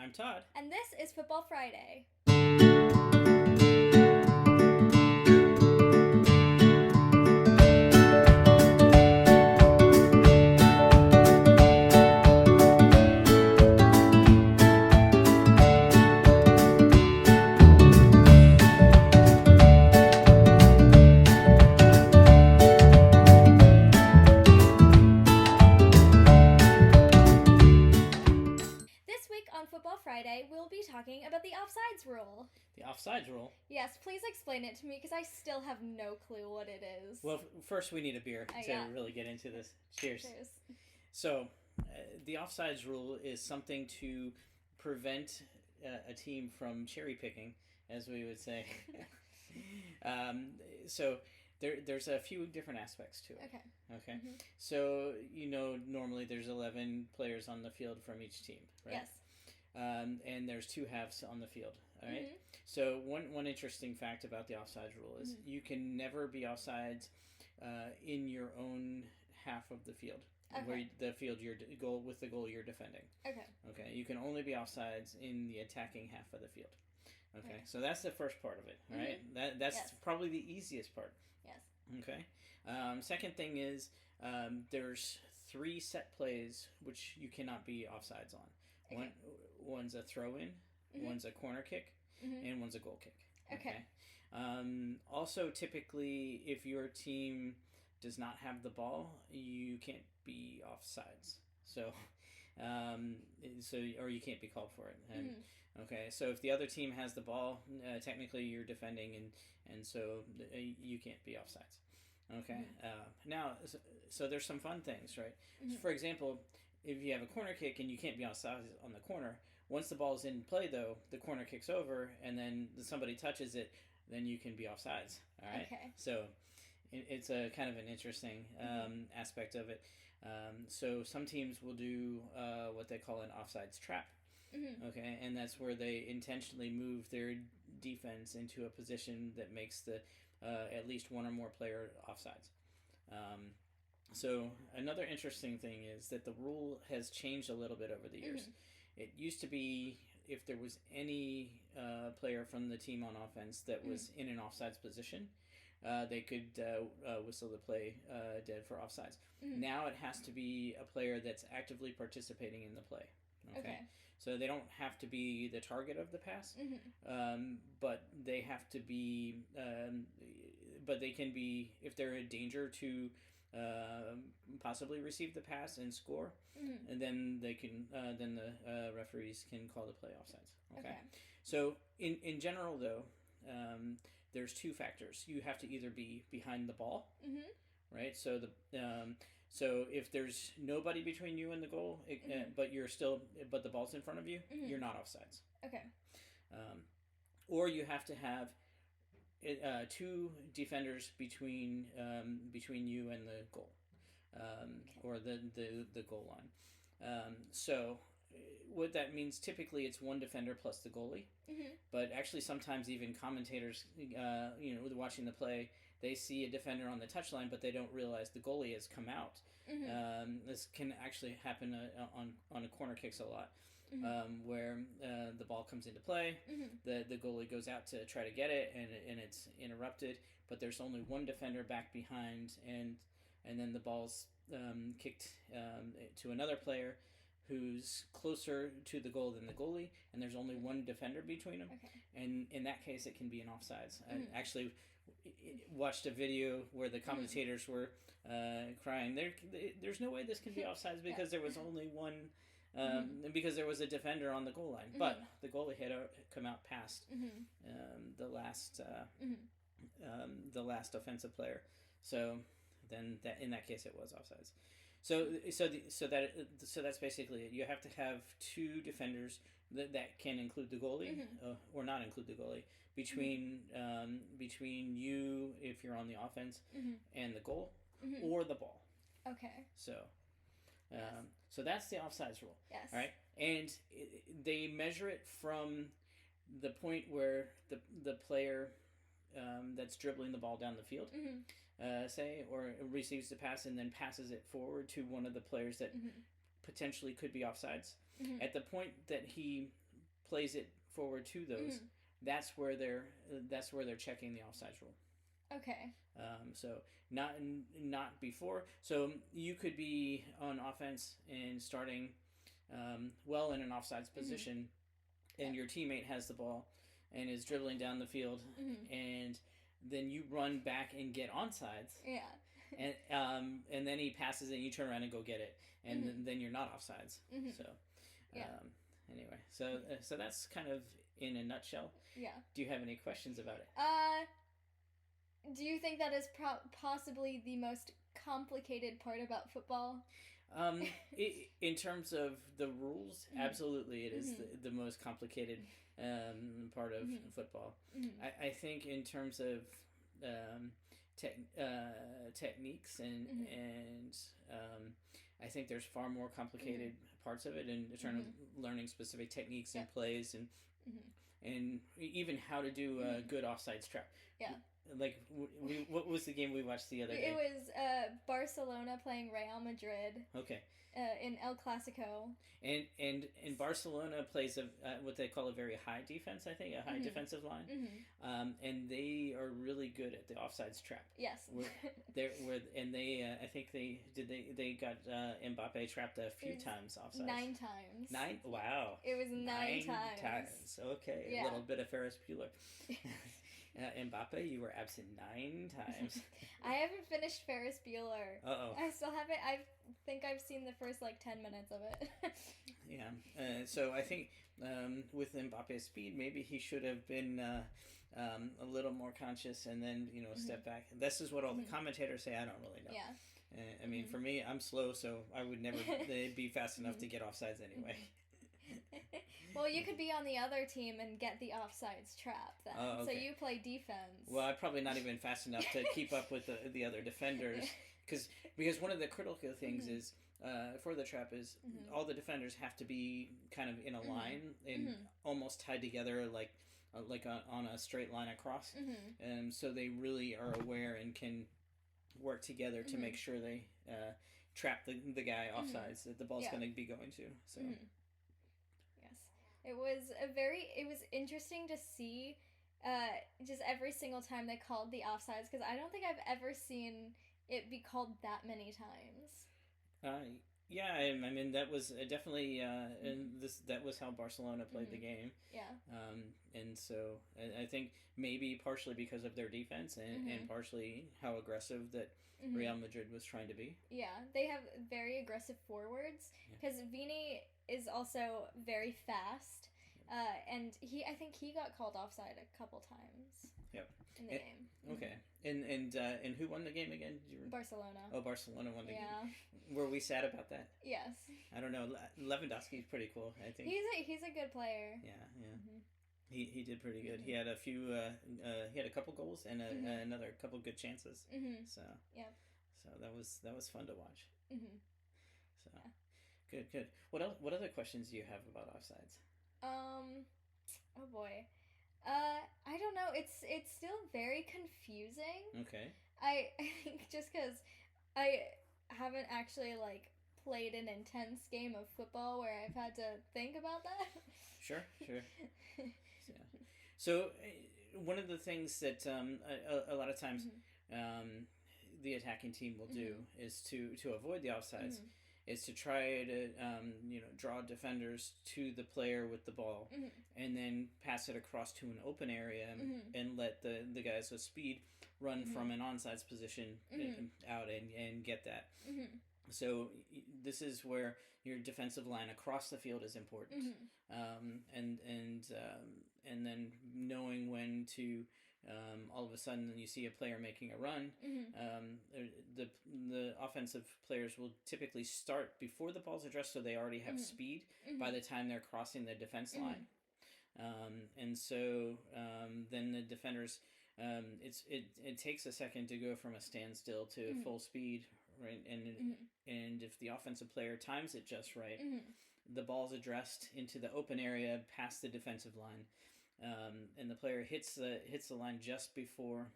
I'm Todd. And this is Football Friday. This week on Football Friday, we'll be talking about the offsides rule. The offsides rule? Yes, please explain it to me because I still have no clue what it is. Well, first we need a beer to really get into this. Cheers. Cheers. So, the offsides rule is something to prevent a team from cherry picking, as we would say. So, there's a few different aspects to it. Okay. Mm-hmm. So, normally there's 11 players on the field from each team, right? Yes. And there's two halves on the field, all right? Mm-hmm. So one interesting fact about the offsides rule is you can never be offsides in your own half of the field, where the field with the goal you're defending. Okay. You can only be offsides in the attacking half of the field. Okay. So that's the first part of it, right? Mm-hmm. That's probably the easiest part. Yes. Okay. Second thing is there's 3 set plays which you cannot be offsides on. One's a throw-in, one's a corner kick, and one's a goal kick. Okay. Also, typically, if your team does not have the ball, you can't be offsides. Or you can't be called for it. Okay, so if the other team has the ball, technically you're defending, and so you can't be offsides. Okay. Now, so there's some fun things, right? So for example, if you have a corner kick and you can't be offsides on the corner, once the ball's in play, though, the corner kicks over, and then somebody touches it, then you can be offsides. All right. Okay. So it's a kind of an interesting aspect of it. So some teams will do what they call an offsides trap. Okay, and that's where they intentionally move their defense into a position that makes the at least one or more player offsides. So another interesting thing is that the rule has changed a little bit over the years. It used to be if there was any player from the team on offense that was in an offsides position, they could whistle the play dead for offsides. Now it has to be a player that's actively participating in the play. Okay. So they don't have to be the target of the pass, but they have to be. But they can be if they're a danger to possibly receive the pass and score, and then they can. Then the referees can call the play offsides. Okay. So in general, though, there's 2 factors. You have to either be behind the ball, right? So so if there's nobody between you and the goal, but the ball's in front of you, you're not offsides. Okay. Or you have to have 2 defenders between you and the goal, or the goal line. So what that means, typically it's 1 defender plus the goalie. But actually sometimes even commentators, watching the play, they see a defender on the touchline, but they don't realize the goalie has come out. This can actually happen on a corner kicks a lot, where the ball comes into play, the goalie goes out to try to get it, and it's interrupted, but there's only 1 defender back behind, and then the ball's kicked to another player who's closer to the goal than the goalie, and there's only 1 defender between them. And in that case, it can be an offsides. I actually watched a video where the commentators were crying. There's no way this can be offsides because there was only 1, because there was a defender on the goal line, but the goalie had come out past the last offensive player. So then in that case, it was offsides. So that's basically it. You have to have 2 defenders that can include the goalie or not include the goalie between you if you're on the offense and the goal or the ball. Okay. So that's the offsides rule. Yes. All right, and they measure it from the point where the player that's dribbling the ball down the field. Or receives the pass and then passes it forward to one of the players that potentially could be offsides. At the point that he plays it forward to those, that's where they're checking the offsides rule. Okay. So not before. So you could be on offense and starting well in an offsides position, and your teammate has the ball and is dribbling down the field, and then you run back and get onside. Yeah. And then he passes it and you turn around and go get it, and then you're not offsides. So anyway, so that's kind of in a nutshell. Yeah. Do you have any questions about it? Do you think that is possibly the most complicated part about football? In terms of the rules, absolutely, it is the most complicated part of football. I think in terms of techniques and I think there's far more complicated parts of it in terms of learning specific techniques and plays and even how to do a good offsides trap. Yeah. Like, what was the game we watched the other day? It was Barcelona playing Real Madrid. Okay. In El Clasico. And Barcelona plays what they call a very high defense, I think, a high defensive line. And they are really good at the offsides trap. Yes. I think they got Mbappe trapped a few times offsides. 9 times. 9? Wow. It was 9 times. Okay. A little bit of Ferris Bueller. Mbappe, you were absent 9 times. I haven't finished Ferris Bueller. Uh-oh. I still haven't. I think I've seen the first 10 minutes of it. Yeah. So I think with Mbappe's speed, maybe he should have been a little more conscious and then step back. This is what all the commentators say. I don't really know. Yeah. I mean, for me, I'm slow, so I would never be fast enough to get offsides anyway. Well, you could be on the other team and get the offsides trap then. Oh, okay. So you play defense. Well, I'm probably not even fast enough to keep up with the other defenders. Because one of the critical things is for the trap is all the defenders have to be kind of in a line and almost tied together like on a straight line across. So they really are aware and can work together to make sure they trap the guy offsides that the ball's going to be going to. So. It was interesting to see just every single time they called the offsides, because I don't think I've ever seen it be called that many times. Yeah, I mean that was definitely that was how Barcelona played the game. Yeah. And so I think maybe partially because of their defense and partially how aggressive that Real Madrid was trying to be. Yeah, they have very aggressive forwards because Vini is also very fast, and I think he got called offside a couple times. Yep. In the game. Okay. And who won the game again? Barcelona. Oh, Barcelona won the game. Were we sad about that? Yes. I don't know. Lewandowski's pretty cool, I think. He's a good player. Yeah. He did pretty good. He had a few. He had a couple goals and another couple good chances. So So that was fun to watch. So good. What else? What other questions do you have about offsides? Oh boy. I don't know. It's still very confusing. Okay. I think just because I haven't actually played an intense game of football where I've had to think about that. Sure. So one of the things that a lot of times the attacking team will do is to avoid the offsides is to try to draw defenders to the player with the ball and then pass it across to an open area and let the guys with speed run from an onside position out and get that. So this is where your defensive line across the field is important, and then knowing when to all of a sudden you see a player making a run. The offensive players will typically start before the ball's addressed, so they already have speed by the time they're crossing the defense line, and so then the defenders. It takes a second to go from a standstill to full speed, right? And if the offensive player times it just right, the ball's addressed into the open area past the defensive line, and the player hits the line just before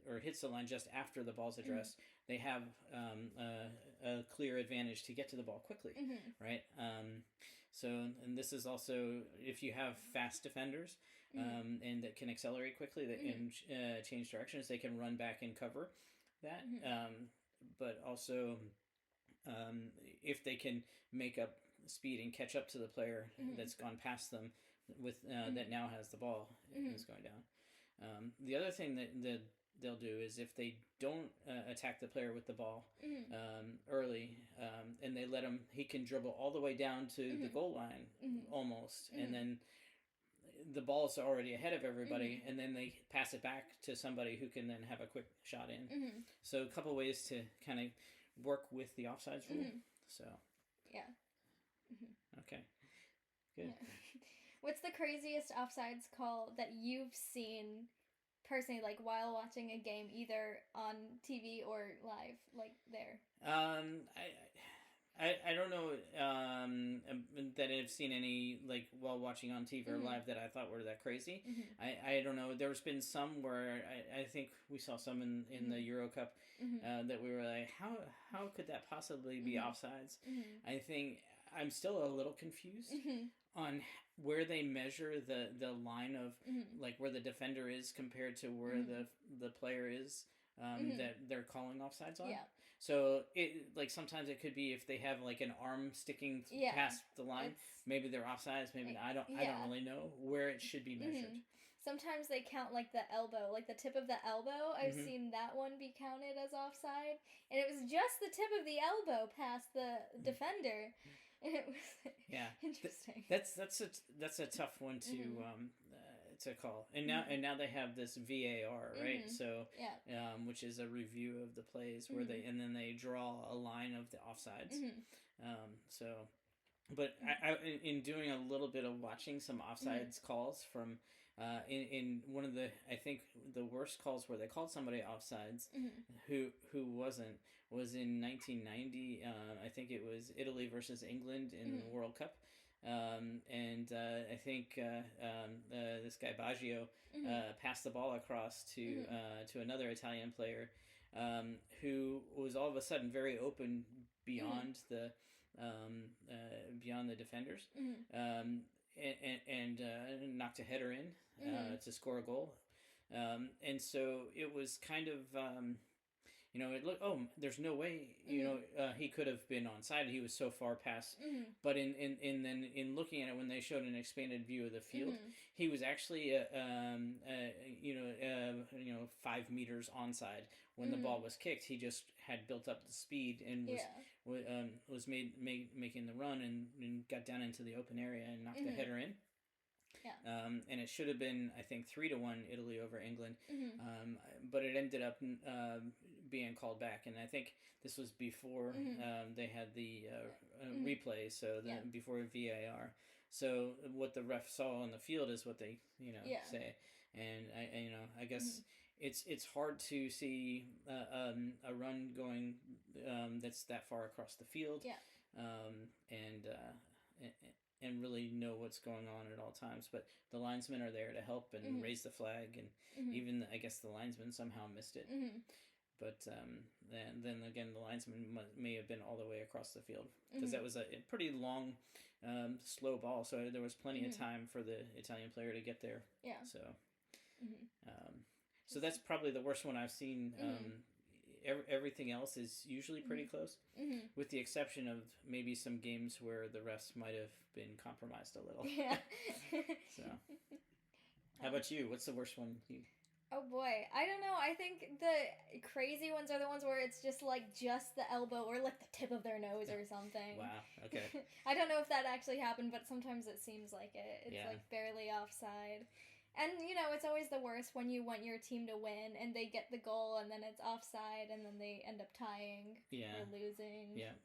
or hits the line just after the ball's addressed. They have a clear advantage to get to the ball quickly, right? So, and this is also if you have fast defenders and that can accelerate quickly, that can change directions, they can run back and cover that. But also, if they can make up speed and catch up to the player that's gone past them with that now has the ball is going down. The other thing that they'll do is if they don't attack the player with the ball early, and they let him, he can dribble all the way down to the goal line almost, and then the ball's already ahead of everybody, and then they pass it back to somebody who can then have a quick shot in. So a couple ways to kind of work with the offsides rule. So yeah. Okay. Good. Yeah. What's the craziest offsides call that you've seen personally, like while watching a game, either on TV or live, like there? I don't know that I've seen any like while watching on TV or live that I thought were that crazy. I don't know. There's been some where I think we saw some in the Euro Cup that we were like, how could that possibly be offsides? I think I'm still a little confused on where they measure the line of like where the defender is compared to where the player is that they're calling offsides on. Yeah. So it like sometimes it could be if they have like an arm sticking past the line, maybe they're offsides. Maybe not. I don't really know where it should be measured. Sometimes they count like the elbow, like the tip of the elbow. I've seen that one be counted as offside, and it was just the tip of the elbow past the defender, and it was interesting. That's a tough one to call. And now they have this VAR, right? So which is a review of the plays where then they draw a line of the offsides. So, but I in doing a little bit of watching some offsides calls from in one of the, I think the worst calls where they called somebody offsides who wasn't, was in 1990. I think it was Italy versus England in the World Cup. And I think this guy Baggio passed the ball across to another Italian player who was all of a sudden very open beyond the defenders, and knocked a header in to score a goal. And so it was kind of it looked, there's no way, he could have been onside. He was so far past. But in looking at it, when they showed an expanded view of the field, he was actually 5 meters onside when the ball was kicked. He just had built up the speed and was making the run and got down into the open area and knocked the header in. Yeah. And it should have been, I think, 3-1 Italy over England, but it ended up being called back, and I think this was before they had the replay, so before VAR. So what the ref saw on the field is what they say, and I guess it's hard to see a run going that's that far across the field, and really know what's going on at all times. But the linesmen are there to help and raise the flag, and even I guess the linesman somehow missed it. But then again, the linesman may have been all the way across the field because that was a pretty long, slow ball. So there was plenty of time for the Italian player to get there. Yeah. So, so that's probably the worst one I've seen. Everything else is usually pretty close, with the exception of maybe some games where the refs might have been compromised a little. Yeah. So, how about you? What's the worst one? Oh boy, I don't know. I think the crazy ones are the ones where it's just the elbow or like the tip of their nose or something. Wow. Okay. I don't know if that actually happened, but sometimes it seems like it. It's like barely offside. And, it's always the worst when you want your team to win and they get the goal and then it's offside and then they end up tying or losing. Yeah.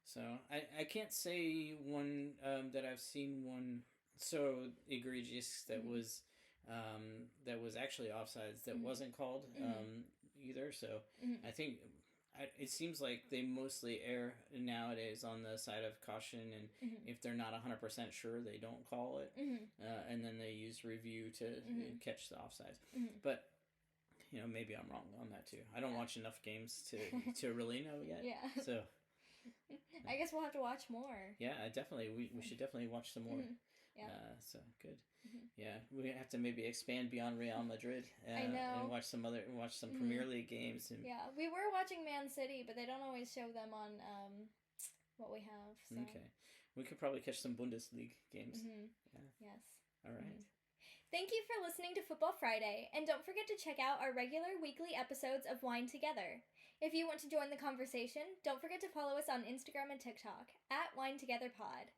So I can't say one that I've seen one so egregious that was actually offsides that wasn't called either. So I think it seems like they mostly err nowadays on the side of caution, and if they're not 100% sure, they don't call it, and then they use review to catch the offsides. But maybe I'm wrong on that too. I don't watch enough games to really know yet. Yeah. So I guess we'll have to watch more. Yeah, definitely. We should definitely watch some more. Yeah. So good. Yeah, we have to maybe expand beyond Real Madrid. I know. And watch some Premier League games. And yeah, we were watching Man City, but they don't always show them on what we have. So. Okay, we could probably catch some Bundesliga games. Yeah. Yes. All right. Thank you for listening to Football Friday, and don't forget to check out our regular weekly episodes of Wine Together. If you want to join the conversation, don't forget to follow us on Instagram and TikTok @WineTogetherPod.